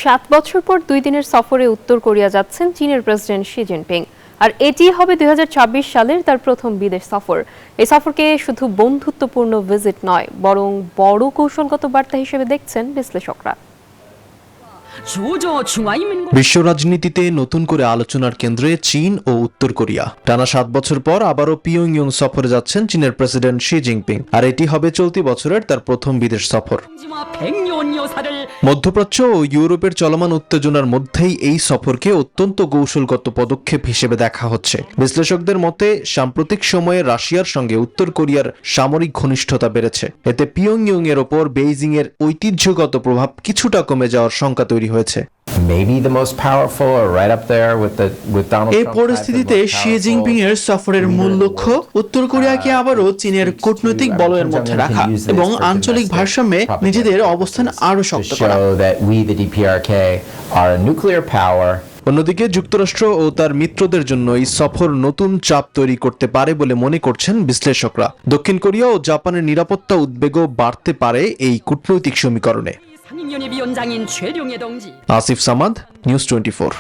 7 বছর পর 2 দিনের সফরে উত্তর কোরিয়া যাচ্ছেন চীনের প্রেসিডেন্ট শি জিনপিং। আর এটি হবে 2026 সালের তার প্রথম বিদেশ সফর। এই সফরকে শুধু বন্ধুত্বপূর্ণ ভিজিট নয়, বরং বড় কৌশলগত বার্তা হিসেবে দেখছেন বিশ্লেষকরা। বিশ্ব রাজনীতিতে নতুন করে আলোচনার কেন্দ্রে চীন ও উত্তর কোরিয়া। টানা 7 বছর পর আবারও পিয়ংইয়ং সফরে যাচ্ছেন চীনের প্রেসিডেন্ট শি জিনপিং। আর এটি হবে চলতি বছরের তার প্রথম বিদেশ সফর। মধ্যপ্রাচ্য ও ইউরোপের চলমান উত্তেজনার মধ্যেই এই সফরকে অত্যন্ত কৌশলগত পদক্ষেপ হিসেবে দেখা হচ্ছে। বিশ্লেষকদের মতে সাম্প্রতিক সময়ে রাশিয়ার সঙ্গে উত্তর কোরিয়ার সামরিক ঘনিষ্ঠতা বেড়েছে। এতে পিয়ংইয়ং এর ওপর বেইজিং এর ঐতিহ্যগত প্রভাব কিছুটা কমে যাওয়ার শঙ্কা তৈরি হয়েছে। এই পরিস্থিতিতে শি জিনপিং এর সফরের মূল লক্ষ্য উত্তর কোরিয়াকে আবারও চীনের কূটনৈতিক বলয়ের মধ্যে রাখা এবং আঞ্চলিক ভারসাম্যে নিজেদের অবস্থান আরো শক্ত করা। অন্যদিকে যুক্তরাষ্ট্র ও তার মিত্রদের জন্য এই সফর নতুন চাপ তৈরি করতে পারে বলে মনে করছেন বিশ্লেষকরা। দক্ষিণ কোরিয়া ও জাপানের নিরাপত্তা উদ্বেগও বাড়তে পারে এই কূটনৈতিক সমীকরণে। আসিফ সামাদ, নিউজ 24।